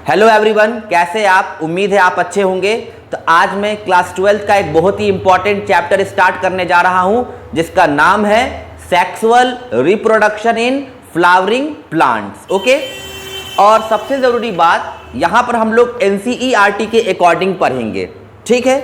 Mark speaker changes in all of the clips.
Speaker 1: Hello everyone, कैसे आप? उम्मीद है आप अच्छे होंगे। तो आज मैं क्लास 12 का एक बहुत ही इंपॉर्टेंट चैप्टर स्टार्ट करने जा रहा हूं जिसका नाम है sexual reproduction in flowering plants. Okay, और सबसे ज़रूरी बात यहाँ पर हम लोग NCERT के अकॉर्डिंग पढ़ेंगे, ठीक है।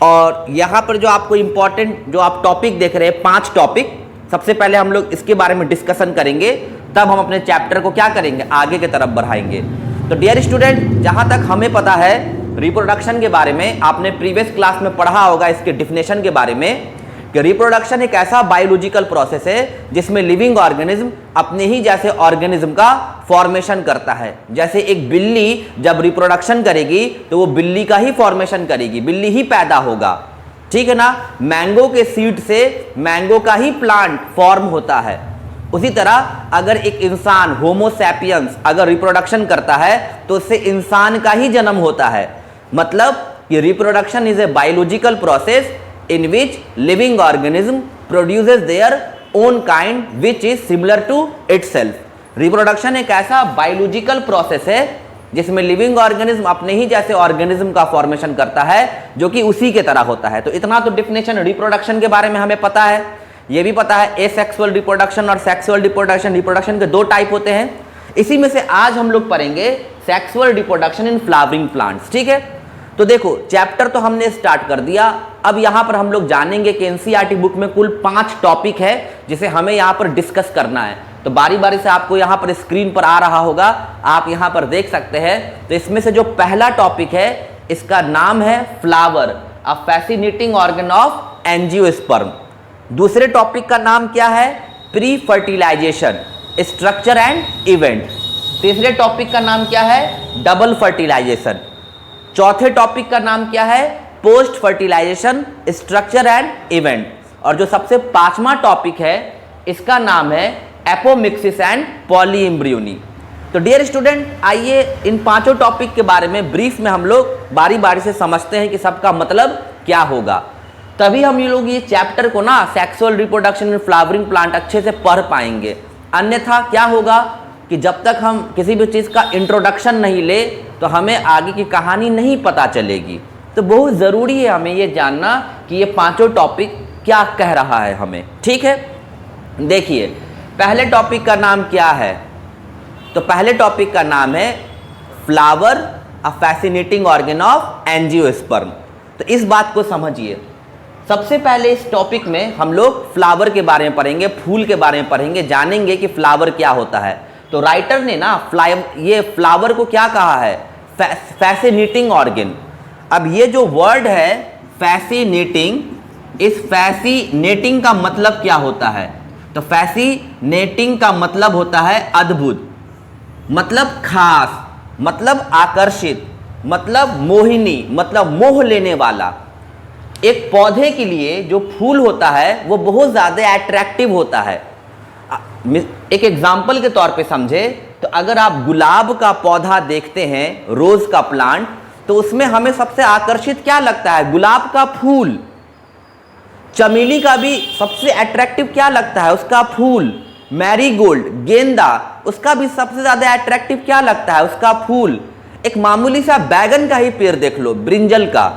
Speaker 1: और यहाँ पर जो आपको इम्पॉर्टेंट जो आप टॉपिक देख रहे हैं 5 टॉपिक, सबसे पहले हम लोग इसके बारे में डिस्कशन करेंगे, तब हम अपने चैप्टर को क्या करेंगे, आगे की तरफ बढ़ाएंगे। तो डियर स्टूडेंट, जहाँ तक हमें पता है रिप्रोडक्शन के बारे में, आपने प्रीवियस क्लास में पढ़ा होगा इसके डिफिनेशन के बारे में कि रिप्रोडक्शन एक ऐसा बायोलॉजिकल प्रोसेस है जिसमें लिविंग ऑर्गेनिज्म अपने ही जैसे ऑर्गेनिज्म का फॉर्मेशन करता है। जैसे एक बिल्ली जब रिप्रोडक्शन करेगी तो वो बिल्ली का ही फॉर्मेशन करेगी, बिल्ली ही पैदा होगा, ठीक है ना। मैंगो के सीड से मैंगो का ही प्लांट फॉर्म होता है। उसी तरह अगर एक इंसान होमो सैपियंस अगर रिप्रोडक्शन करता है तो उससे इंसान का ही जन्म होता है। मतलब कि reproduction is a biological process in which living organism produces their own kind which is similar to itself. Reproduction एक ऐसा बायोलॉजिकल प्रोसेस है जिसमें लिविंग ऑर्गेनिज्म अपने ही जैसे ऑर्गेनिज्म का फॉर्मेशन करता है जो कि उसी के तरह होता है। तो इतना तो डिफिनेशन रिप्रोडक्शन के बारे में हमें पता है। ये भी पता है एसेक्सुअल रिप्रोडक्शन और सेक्सुअल रिप्रोडक्शन, रिप्रोडक्शन के 2 टाइप होते हैं। इसी में से आज हम लोग पढ़ेंगे sexual reproduction in flowering plants, ठीक है। तो देखो, चैप्टर तो हमने स्टार्ट कर दिया। अब यहाँ पर हम लोग जानेंगे कि NCERT बुक में कुल 5 टॉपिक है जिसे हमें यहाँ पर डिस्कस करना है। तो बारी बारी से आपको यहाँ पर स्क्रीन पर आ रहा होगा, आप यहाँ पर देख सकते हैं। तो इसमें से जो पहला टॉपिक है इसका नाम है flower, a fascinating organ of angiosperm. दूसरे टॉपिक का नाम क्या है? Pre fertilization, structure and event. तीसरे टॉपिक का नाम क्या है? Double fertilisation. चौथे टॉपिक का नाम क्या है? Post fertilization, structure and event. और जो सबसे 5वां टॉपिक है इसका नाम है एपोमिक्सिस एंड पॉलीएम्ब्रियोनी। तो डियर स्टूडेंट, आइए इन 5 टॉपिक के बारे में ब्रीफ में हम लोग बारी बारी से समझते हैं कि सबका मतलब क्या होगा। तभी हम ये लोग ये चैप्टर को ना sexual reproduction in flowering plant अच्छे से पढ़ पाएंगे। अन्यथा क्या होगा कि जब तक हम किसी भी चीज़ का इंट्रोडक्शन नहीं ले तो हमें आगे की कहानी नहीं पता चलेगी। तो बहुत ज़रूरी है हमें ये जानना कि ये 5 टॉपिक क्या कह रहा है हमें, ठीक है। देखिए, पहले टॉपिक का नाम क्या है? तो पहले टॉपिक का नाम है flower, a fascinating organ of angiosperm. तो इस बात को समझिए। सबसे पहले इस टॉपिक में हम लोग फ्लावर के बारे में पढ़ेंगे, फूल के बारे में पढ़ेंगे, जानेंगे कि फ्लावर क्या होता है। तो राइटर ने ना ये फ्लावर को क्या कहा है? Fascinating organ. अब ये जो वर्ड है फैसिनेटिंग, इस फैसिनेटिंग का मतलब क्या होता है? तो फैसिनेटिंग का मतलब होता है अद्भुत, मतलब खास, मतलब आकर्षित, मतलब मोहिनी, मतलब मोह लेने वाला। एक पौधे के लिए जो फूल होता है वो बहुत ज़्यादा अट्रैक्टिव होता है। एक एग्जाम्पल के तौर पे समझे तो अगर आप गुलाब का पौधा देखते हैं, रोज का प्लांट, तो उसमें हमें सबसे आकर्षित क्या लगता है? गुलाब का फूल। चमेली का भी सबसे अट्रैक्टिव क्या लगता है? उसका फूल। मैरीगोल्ड, गेंदा, उसका भी सबसे ज्यादा अट्रैक्टिव क्या लगता है? उसका फूल। एक मामूली सा बैगन का ही पेड़ देख लो, ब्रिंजल का,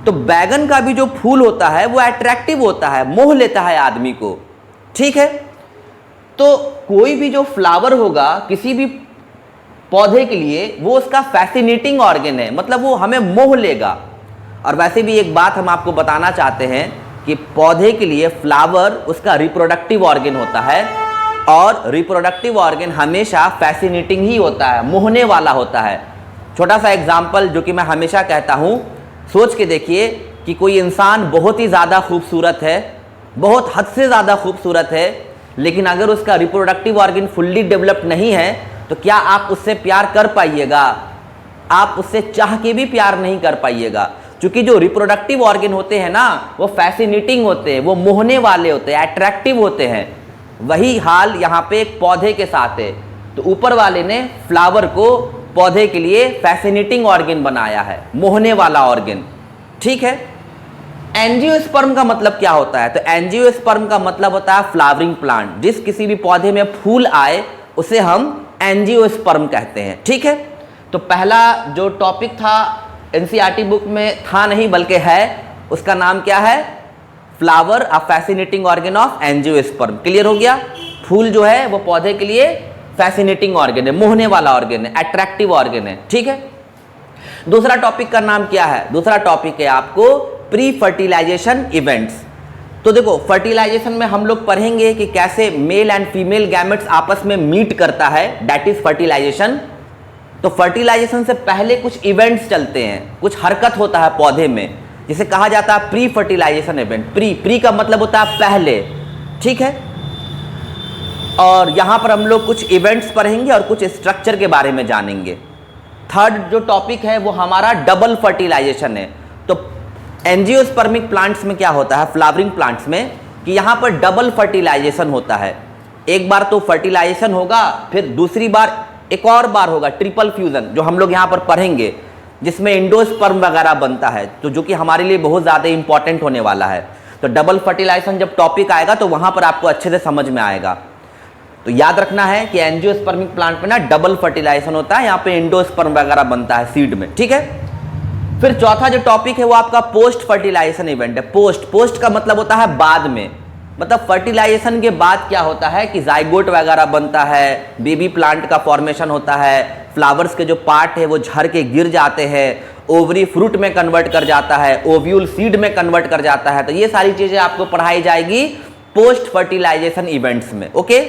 Speaker 1: तो बैगन का भी जो फूल होता है वो अट्रैक्टिव होता है, मोह लेता है आदमी को, ठीक है। तो कोई भी जो फ्लावर होगा किसी भी पौधे के लिए वो उसका फैसिनेटिंग ऑर्गन है, मतलब वो हमें मोह लेगा। और वैसे भी एक बात हम आपको बताना चाहते हैं कि पौधे के लिए फ्लावर उसका रिप्रोडक्टिव ऑर्गन होता है, और रिप्रोडक्टिव ऑर्गन हमेशा फैसिनेटिंग ही होता है, मोहने वाला होता है। छोटा सा एग्जाम्पल जो कि मैं हमेशा कहता हूँ, सोच के देखिए कि कोई इंसान बहुत ही ज़्यादा खूबसूरत है, बहुत हद से ज़्यादा खूबसूरत है, लेकिन अगर उसका रिप्रोडक्टिव ऑर्गन फुल्ली डेवलप्ड नहीं है तो क्या आप उससे प्यार कर पाइएगा? आप उससे चाह के भी प्यार नहीं कर पाइएगा, क्योंकि जो रिप्रोडक्टिव ऑर्गन होते हैं ना वो फैसिनेटिंग होते हैं, वो मोहने वाले होते हैं, अट्रैक्टिव होते हैं। वही हाल यहाँ पे एक पौधे के साथ है। तो ऊपर वाले ने फ्लावर को पौधे के लिए फैसिनेटिंग ऑर्गन बनाया है, मोहने वाला ऑर्गन, ठीक है। एंजियोस्पर्म का मतलब क्या होता है? तो एंजियोस्पर्म का मतलब होता है फ्लावरिंग प्लांट। जिस किसी भी पौधे में फूल आए उसे हम एंजियोस्पर्म कहते हैं, ठीक है। तो पहला जो टॉपिक था एनसीईआरटी बुक में था नहीं बल्कि है, उसका नाम क्या है? Flower a fascinating organ of angiosperm. Clear हो गया? फूल जो है वो पौधे के लिए फैसिनेटिंग ऑर्गन है, मोहने वाला ऑर्गन है, अट्रैक्टिव ऑर्गन है। ठीक है। दूसरा टॉपिक का नाम क्या है? दूसरा टॉपिक है आपको प्री फर्टिलाइजेशन इवेंट्स। तो देखो फर्टिलाइजेशन में हम लोग पढ़ेंगे कि कैसे मेल एंड फीमेल गैमेट्स आपस में मीट करता है, दैट इज फर्टिलाइजेशन। तो फर्टिलाइजेशन से पहले कुछ इवेंट्स चलते हैं, कुछ हरकत होता है पौधे में, जिसे कहा जाता है प्री फर्टिलाइजेशन इवेंट। प्री का मतलब होता है पहले। ठीक है। और यहां पर हम लोग कुछ इवेंट्स पढ़ेंगे और कुछ स्ट्रक्चर के बारे में जानेंगे। थर्ड जो टॉपिक है वो हमारा डबल फर्टिलाइजेशन है। तो एंजियोस्पर्मिक प्लांट्स में क्या होता है, फ्लावरिंग प्लांट्स में, कि यहां पर डबल फर्टिलाइजेशन होता है। एक बार तो फर्टिलाइजेशन होगा, फिर दूसरी बार एक और बार होगा ट्रिपल फ्यूजन, जो हम लोग यहां पर पढ़ेंगे, जिसमें एंडोस्पर्म वगैरह बनता है, तो जो कि हमारे लिए बहुत ज़्यादा इंपॉर्टेंट होने वाला है। तो डबल फर्टिलाइजेशन जब टॉपिक आएगा तो वहां पर आपको अच्छे से समझ में आएगा। तो याद रखना है कि एंजियोस्पर्मिक प्लांट में ना डबल फर्टिलाइजेशन होता है, यहाँ पे एंडोस्पर्म वगैरह बनता है सीड में। ठीक है। फिर चौथा जो टॉपिक है वो आपका पोस्ट फर्टिलाइजेशन इवेंट है। पोस्ट का मतलब होता है बाद में, मतलब फर्टिलाइजेशन के बाद क्या होता है कि जाइगोट वगैरह बनता है, बेबी प्लांट का फॉर्मेशन होता है, फ्लावर्स के जो पार्ट है वो झड़ के गिर जाते हैं, ओवरी फ्रूट में कन्वर्ट कर जाता है, ओव्यूल सीड में कन्वर्ट कर जाता है। तो ये सारी चीजें आपको पढ़ाई जाएगी पोस्ट फर्टिलाइजेशन इवेंट्स में। ओके।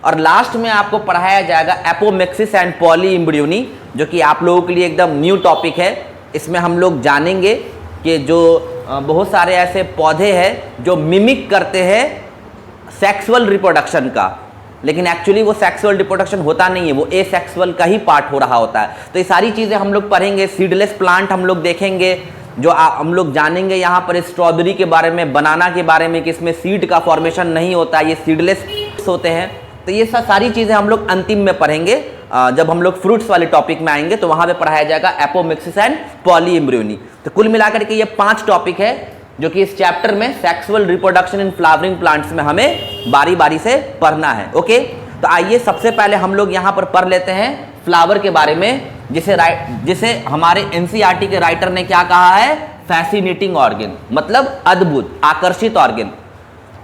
Speaker 1: और लास्ट में आपको पढ़ाया जाएगा एपोमिक्सिस एंड पॉली एम्ब्रियोनी, जो कि आप लोगों के लिए एकदम न्यू टॉपिक है। इसमें हम लोग जानेंगे कि जो बहुत सारे ऐसे पौधे हैं जो मिमिक करते हैं सेक्सुअल रिप्रोडक्शन का, लेकिन एक्चुअली वो सेक्सुअल रिप्रोडक्शन होता नहीं है, वो एसेक्सुअल का ही पार्ट हो रहा होता है। तो ये सारी चीज़ें हम लोग पढ़ेंगे। सीडलेस प्लांट हम लोग देखेंगे, जो हम लोग जानेंगे यहाँ पर स्ट्रॉबेरी के बारे में, बनाना के बारे में, कि इसमें सीड का फॉर्मेशन नहीं होता, ये सीडलेस होते हैं। तो ये सारी चीज़ें हम लोग अंतिम में पढ़ेंगे। जब हम लोग फ्रूट्स वाले टॉपिक में आएंगे तो वहाँ पे पढ़ाया जाएगा एपोमिक्सिस एंड पॉली एम्ब्रियोनी। तो कुल मिलाकर के ये 5 टॉपिक है जो कि इस चैप्टर में sexual reproduction in flowering plants में हमें बारी बारी से पढ़ना है। ओके। तो आइए सबसे पहले हम लोग यहाँ पर पढ़ लेते हैं फ्लावर के बारे में, जिसे हमारे एनसीईआरटी के राइटर ने क्या कहा है? फैसिनेटिंग ऑर्गन, मतलब अद्भुत, आकर्षित ऑर्गन।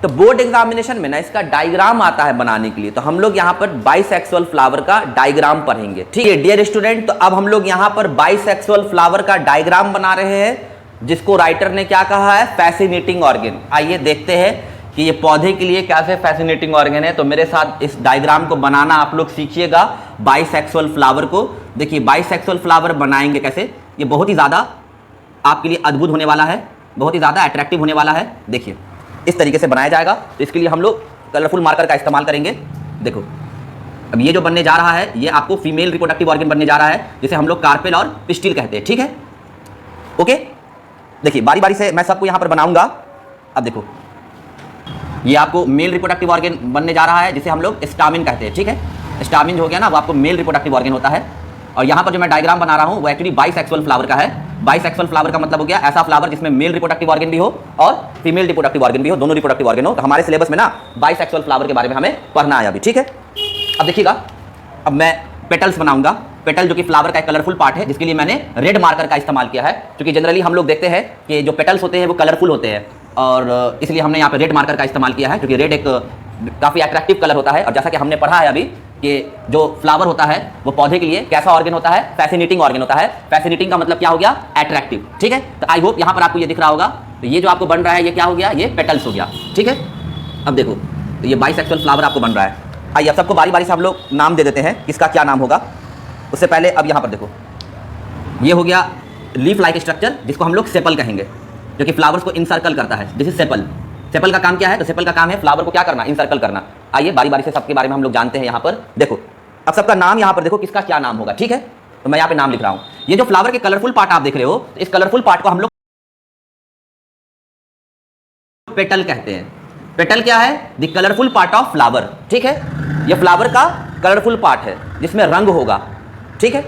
Speaker 1: तो बोर्ड एग्जामिनेशन में ना इसका डायग्राम आता है बनाने के लिए, तो हम लोग यहाँ पर बाइसेक्सुअल फ्लावर का डायग्राम पढ़ेंगे। ठीक है डियर स्टूडेंट। तो अब हम लोग यहाँ पर बाइसेक्सुअल फ्लावर का डायग्राम बना रहे हैं, जिसको राइटर ने क्या कहा है? Fascinating organ. आइए देखते हैं कि ये पौधे के लिए कैसे फैसिनेटिंग ऑर्गन है। तो मेरे साथ इस डायग्राम को बनाना आप लोग सीखिएगा, बाइसेक्सुअल फ्लावर को। देखिए बाइसेक्सुअल फ्लावर बनाएंगे कैसे, ये बहुत ही ज़्यादा आपके लिए अद्भुत होने वाला है, बहुत ही ज़्यादा अट्रैक्टिव होने वाला है। देखिए इस तरीके से बनाया जाएगा। तो इसके लिए हम लोग कलरफुल मार्कर का इस्तेमाल करेंगे। देखो अब ये जो बनने जा रहा है ये आपको फीमेल रिप्रोडक्टिव ऑर्गन बनने जा रहा है, जिसे हम लोग कार्पेल और पिस्टिल कहते हैं। ठीक है। ओके। देखिए बारी बारी से मैं सबको यहाँ पर बनाऊंगा। अब देखो ये आपको मेल रिप्रोडक्टिव ऑर्गन बनने जा रहा है, जिसे हम लोग स्टामिन कहते हैं। ठीक है। स्टामिन हो गया ना, वो आपको मेल रिप्रोडक्टिव ऑर्गन होता है। और यहाँ पर जो मैं डायग्राम बना रहा हूँ वो एक्चुअली बाइसेक्सुअल फ्लावर का है। बाइसेक्सुअल फ्लावर का मतलब हो गया ऐसा फ्लावर जिसमें मेल रिप्रोडक्टिव ऑर्गन भी हो और फीमेल रिप्रोडक्टिव ऑर्गन भी हो, दोनों रिप्रोडक्टिव ऑर्गन हो। तो हमारे सिलेबस में ना बाइसेक्सुअल फ्लावर के बारे में हमें पढ़ना है अभी। ठीक है। अब देखिएगा, अब मैं पेटल्स बनाऊंगा। पेटल जो कि फ्लावर का एक कलरफुल पार्ट है, जिसके लिए मैंने रेड मार्कर का इस्तेमाल किया है, क्योंकि जनरली हम लोग देखते हैं कि जो पेटल्स होते हैं वो कलरफुल होते हैं, और इसलिए हमने यहाँ पर रेड मार्कर का इस्तेमाल किया है, क्योंकि रेड एक काफ़ी अट्रैक्टिव कलर होता है। और जैसा कि हमने पढ़ा है अभी कि जो फ्लावर होता है वो पौधे के लिए कैसा ऑर्गन होता है? फैसिनेटिंग ऑर्गन होता है। फैसिनेटिंग का मतलब क्या हो गया? अट्रैक्टिव। ठीक है। तो आई होप यहाँ पर आपको ये दिख रहा होगा। तो ये जो आपको बन रहा है ये क्या हो गया? ये पेटल्स हो गया। ठीक है। अब देखो तो ये बाइसेक्सुअल फ्लावर आपको बन रहा है। आइए अब सबको बारी बारी से हम लोग नाम दे देते हैं, किसका क्या नाम होगा। उससे पहले अब यहाँ पर देखो, ये हो गया लीफ लाइक स्ट्रक्चर, जिसको हम लोग सेपल कहेंगे, जो कि फ्लावर्स को इनसर्कल करता है। This is sepal. सेपल का काम क्या है? तो सेपल का काम है फ्लावर को क्या करना? इनसर्कल करना। आइए बारी बारी से सबके बारे में हम लोग जानते हैं। यहाँ पर देखो, अब सबका नाम यहाँ पर देखो किसका क्या नाम होगा। ठीक है। तो मैं यहाँ पे नाम लिख रहा हूँ। ये जो फ्लावर के कलरफुल पार्ट आप देख रहे हो, इस कलरफुल पार्ट को हम लोग पेटल कहते हैं। पेटल क्या है? The colourful part of flower. ठीक है। ये फ्लावर का कलरफुल पार्ट है जिसमें रंग होगा। ठीक है।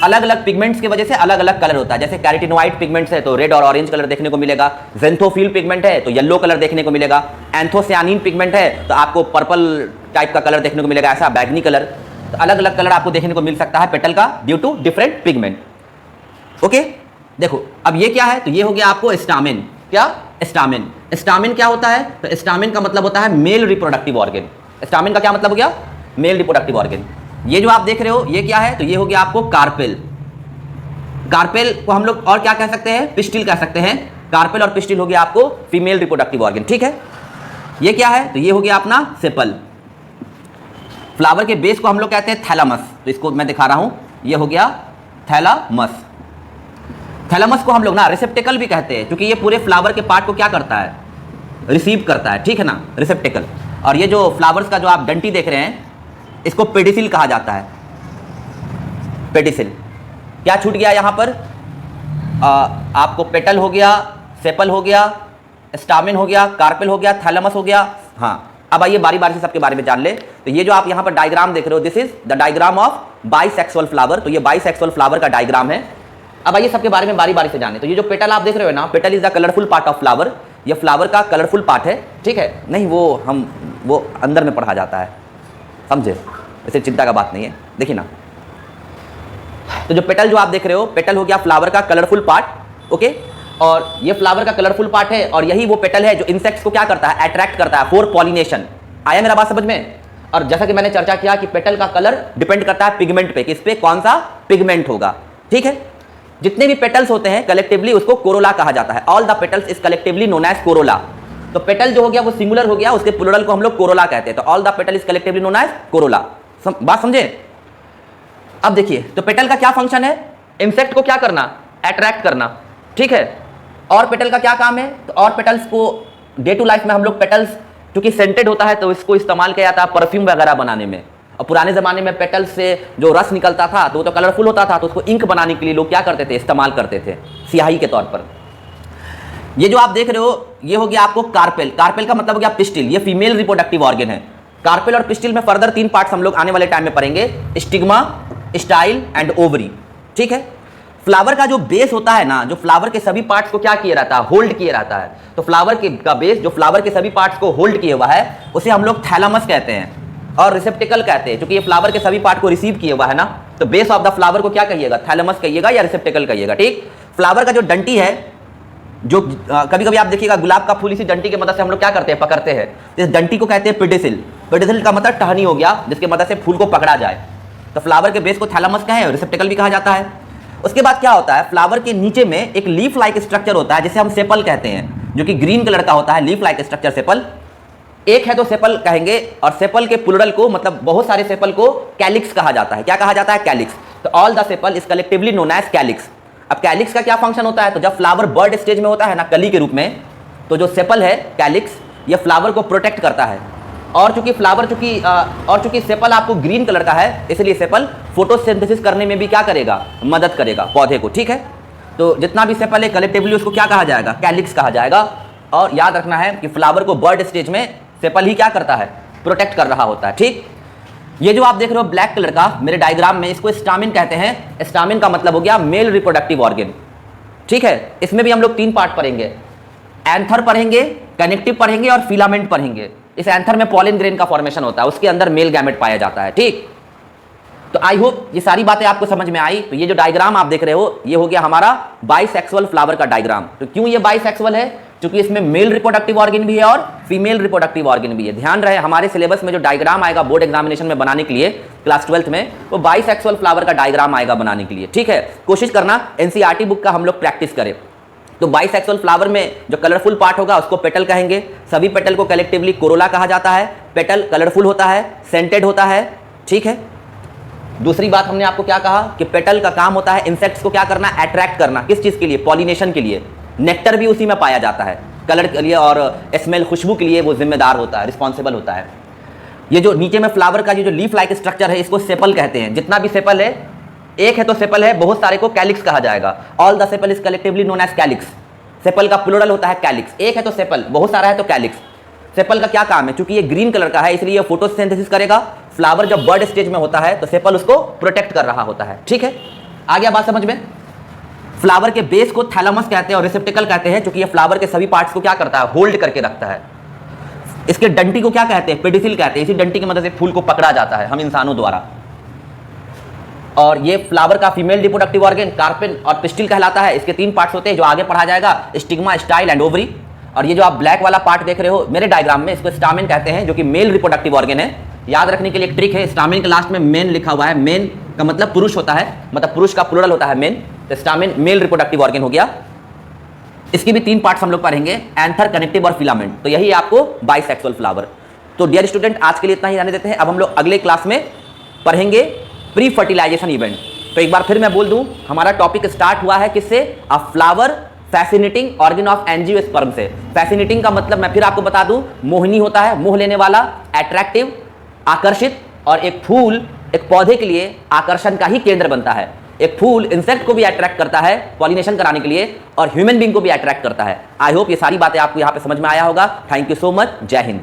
Speaker 1: अलग अलग पिगमेंट्स की वजह से अलग अलग कलर होता है। जैसे कैरोटीनॉइड पिगमेंट्स है तो रेड और ऑरेंज कलर देखने को मिलेगा, ज़ेंथोफिल पिगमेंट है तो येलो कलर देखने को मिलेगा, एंथोसियानिन पिगमेंट है तो आपको पर्पल टाइप का कलर देखने को मिलेगा, ऐसा बैगनी कलर। तो अलग अलग कलर आपको देखने को मिल सकता है पेटल का due to different pigment. Okay, देखो अब ये क्या है, तो ये हो गया आपको स्टामेन। क्या? स्टामेन। स्टामेन क्या होता है? तो स्टामेन का मतलब होता है मेल रिप्रोडक्टिव ऑर्गन। स्टामेन का क्या मतलब हो गया? Male reproductive organ. ये जो आप देख रहे हो ये क्या है? तो ये हो गया आपको कार्पेल। कार्पेल को हम लोग और क्या कह सकते हैं? पिस्टिल कह सकते हैं। कार्पेल और पिस्टिल हो गया आपको फीमेल रिप्रोडक्टिव ऑर्गन। ठीक है, ये क्या है? तो ये हो गया अपना सेपल। फ्लावर के बेस को हम लोग कहते हैं थैलामस। तो इसको मैं दिखा रहा हूं, ये हो गया थैलामस। थैलामस को हम लोग ना रिसेप्टेकल भी कहते हैं, क्योंकि ये पूरे फ्लावर के पार्ट को क्या करता है? रिसीव करता है। ठीक है ना, रिसेप्टेकल। और ये जो फ्लावर्स का जो आप डंटी देख रहे हैं, इसको पेडिसिल कहा जाता है। पेडिसिल। क्या छूट गया यहां पर? आपको पेटल हो गया, सेपल हो गया, स्टामेन हो गया, कार्पेल हो गया, थैलामस हो गया। हाँ, अब आइए बारी बारी से सबके बारे में जान ले। तो ये जो आप यहां पर डायग्राम देख रहे हो, this is the diagram of bisexual flower. तो ये बाइसेक्सुअल फ्लावर का डायग्राम है। अब आइए सबके बारे में बारी बारी से जाने। तो ये जो पेटल आप देख रहे हो ना, petal is the colourful part of flower. ये फ्लावर का कलरफुल पार्ट है। ठीक है, नहीं वो अंदर में पढ़ा जाता है, समझे? ऐसे चिंता का बात नहीं है। देखिए ना, तो जो पेटल जो आप देख रहे हो, पेटल हो गया फ्लावर का कलरफुल पार्ट। ओके, और ये फ्लावर का कलरफुल पार्ट है, और यही वो पेटल है जो इंसेक्ट्स को क्या करता है? अट्रैक्ट करता है फॉर पॉलिनेशन। आया मेरा बात समझ में? और जैसा कि मैंने चर्चा किया कि पेटल का कलर डिपेंड करता है पिगमेंट पे, किस पे? कौन सा पिगमेंट होगा। ठीक है, जितने भी पेटल्स होते हैं कलेक्टिवली उसको कोरोला कहा जाता है। All the petals is collectively known as corolla. तो पेटल जो हो गया वो सिंगुलर हो गया, उसके प्लूरल को हम लोग कोरोला कहते हैं। तो all the petal is collectively known as corolla. बात समझे? अब देखिए, तो पेटल का क्या फंक्शन है? इंसेक्ट को क्या करना? अट्रैक्ट करना। ठीक है, और पेटल का क्या काम है? तो और पेटल्स को डे टू लाइफ में हम लोग पेटल्स, क्योंकि सेंटेड होता है तो इसको इस्तेमाल किया जाता है परफ्यूम वगैरह बनाने में। और पुराने ज़माने में पेटल से जो रस निकलता था तो वो तो कलरफुल होता था, तो उसको इंक बनाने के लिए लोग क्या करते थे? इस्तेमाल करते थे स्याही के तौर पर। ये जो आप देख रहे हो ये हो गया आपको कार्पेल। कार्पेल का मतलब हो गया पिस्टिल। ये फीमेल रिप्रोडक्टिव ऑर्गन है। कार्पेल और पिस्टिल में फर्दर 3 पार्ट्स हम लोग आने वाले टाइम में पढ़ेंगे, स्टिग्मा, स्टाइल एंड ओवरी। ठीक है, फ्लावर का जो बेस होता है ना, जो फ्लावर के सभी पार्ट्स को क्या किए रहता है? होल्ड किए रहता है। तो फ्लावर का बेस जो फ्लावर के सभी पार्ट्स को होल्ड किए हुआ है, उसे हम लोग थैलामस कहते हैं और रिसेप्टिकल कहते हैं, क्योंकि ये फ्लावर के सभी पार्ट को रिसीव किए हुआ है ना। तो बेस ऑफ द फ्लावर को क्या कहिएगा? थैलामस कहिएगा या रिसेप्टिकल कहिएगा। ठीक, फ्लावर का जो डंटी है, जो कभी कभी आप देखिएगा गुलाब का फूल इसी डंटी की मदद से हम लोग क्या करते हैं? पकड़ते हैं। इस डंटी को कहते हैं पेडिसिल। पेडिसिल का मतलब टहनी हो गया, जिसकी मदद से फूल को पकड़ा जाए। तो फ्लावर के बेस को थैलामस कहें, रिसेप्टिकल भी कहा जाता है। उसके बाद क्या होता है? फ्लावर के नीचे में एक लीफ लाइक स्ट्रक्चर होता है, जिसे हम सेपल कहते हैं, जो कि ग्रीन कलर का होता है। लीफ लाइक स्ट्रक्चर सेपल एक है तो सेपल कहेंगे, और सेपल के प्लूरल को, मतलब बहुत सारे सेपल को कैलिक्स कहा जाता है। क्या कहा जाता है? कैलिक्स। तो all the sepal is collectively known as calyx. अब कैलिक्स का क्या फंक्शन होता है? तो जब फ्लावर बर्ड स्टेज में होता है ना, कली के रूप में, तो जो सेपल है कैलिक्स, ये फ्लावर को प्रोटेक्ट करता है। और चूंकि सेपल आपको ग्रीन कलर का है, इसलिए सेपल फोटोसिंथेसिस करने में भी क्या करेगा? मदद करेगा पौधे को। ठीक है, तो जितना भी सेपल है कलेक्टिवली उसको क्या कहा जाएगा? कैलिक्स कहा जाएगा। और याद रखना है कि फ्लावर को बर्ड स्टेज में सेपल ही क्या करता है? प्रोटेक्ट कर रहा होता है। ठीक, ये जो आप देख रहे हो ब्लैक कलर का मेरे डायग्राम में, इसको स्टामिन कहते हैं। स्टामिन का मतलब हो गया मेल रिप्रोडक्टिव ऑर्गन। ठीक है, इसमें भी हम लोग 3 पार्ट पढ़ेंगे, एंथर पढ़ेंगे, कनेक्टिव पढ़ेंगे और फिलामेंट पढ़ेंगे। इस एंथर में पॉलिन ग्रेन का फॉर्मेशन होता है, उसके अंदर मेल गैमेट पाया जाता है। ठीक, तो आई होप ये सारी बातें आपको समझ में आई। तो ये जो डायग्राम आप देख रहे हो ये हो गया हमारा बाइसेक्सुअल फ्लावर का डायग्राम। तो क्यों ये बाइसेक्सुअल है? क्योंकि इसमें मेल रिप्रोडक्टिव ऑर्गन भी है और फीमेल रिप्रोडक्टिव ऑर्गन भी है। ध्यान रहे, हमारे सिलेबस में जो डायग्राम आएगा बोर्ड एग्जामिनेशन में बनाने के लिए क्लास 12th में, वो बाइसेक्सुअल फ्लावर का डायग्राम आएगा बनाने के लिए। ठीक है, कोशिश करना एनसीईआरटी बुक का हम लोग प्रैक्टिस करें। तो बाइसेक्सुअल फ्लावर में जो कलरफुल पार्ट होगा उसको पेटल कहेंगे। सभी पेटल को कलेक्टिवली कोरोला कहा जाता है। पेटल कलरफुल होता है, सेंटेड होता है। ठीक है, दूसरी बात हमने आपको क्या कहा कि पेटल का काम होता है इंसेक्ट्स को क्या करना? अट्रैक्ट करना। किस चीज के लिए? पॉलिनेशन के लिए। नेक्टर भी उसी में पाया जाता है, कलर के लिए और स्मेल, खुशबू के लिए वो जिम्मेदार होता है, रिस्पॉन्सिबल होता है। ये जो नीचे में फ्लावर का जो लीफ लाइक स्ट्रक्चर है, इसको सेपल कहते हैं। जितना भी सेपल है, एक है तो सेपल है, बहुत सारे को कैलिक्स कहा जाएगा। All the sepal is collectively known as calyx. Sepal का प्लूरल होता है कैलिक्स। एक है तो सेपल, बहुत सारा है तो कैलिक्स। सेपल का क्या काम है? क्योंकि ये ग्रीन कलर का है इसलिए ये फोटोसिंथेसिस करेगा। फ्लावर जब बर्ड स्टेज में होता है तो सेपल उसको प्रोटेक्ट कर रहा होता है। ठीक है, आ गया बात समझ में? फ्लावर के बेस को थैलामस कहते हैं और रिसेप्टिकल कहते हैं, क्योंकि ये फ्लावर के सभी पार्ट्स को क्या करता है? होल्ड करके रखता है। इसके डंटी को क्या कहते हैं? पेडिसिल कहते हैं। इसी डंटी की मदद से फूल को पकड़ा जाता है हम इंसानों द्वारा। और ये फ्लावर का फीमेल रिप्रोडक्टिव ऑर्गन कार्पेन और पिस्टिल कहलाता है। इसके 3 पार्ट्स होते हैं जो आगे पढ़ा जाएगा, स्टिग्मा, स्टाइल एंड ओवरी। और ये जो आप ब्लैक वाला पार्ट देख रहे हो मेरे डायग्राम में, इसको स्टामेन कहते हैं, जो कि मेल रिप्रोडक्टिव ऑर्गन है। याद रखने के लिए एक ट्रिक है, स्टामेन के लास्ट में मेन लिखा हुआ है। मेन का मतलब पुरुष होता है, मतलब पुरुष का प्लूरल होता है मेन, तो स्टामेन मेल रिप्रोडक्टिव ऑर्गन हो गया। इसकी भी 3 पार्ट्स हम लोग पढ़ेंगे, एंथर, कनेक्टिव और फिलामेंट। तो यही आपको बाइसेक्सुअल फ्लावर। तो डियर स्टूडेंट, आज के लिए इतना ही रहने देते हैं। अब हम लोग अगले क्लास में पढ़ेंगे प्री फर्टिलाइजेशन इवेंट। तो एक बार फिर मैं बोल दूं, हमारा टॉपिक स्टार्ट हुआ है किससे? अ flower fascinating organ of angiosperm से। फैसिनेटिंग का मतलब मैं फिर आपको बता दूं, मोहिनी होता है, मोह लेने वाला, अट्रैक्टिव, आकर्षित। और एक फूल एक पौधे के लिए आकर्षण का ही केंद्र बनता है। एक फूल इंसेक्ट को भी अट्रैक्ट करता है पॉलिनेशन कराने के लिए, और ह्यूमन बीइंग को भी अट्रैक्ट करता है। आई होप ये सारी बातें आपको यहाँ पे समझ में आया होगा। Thank you so much. जय हिंद।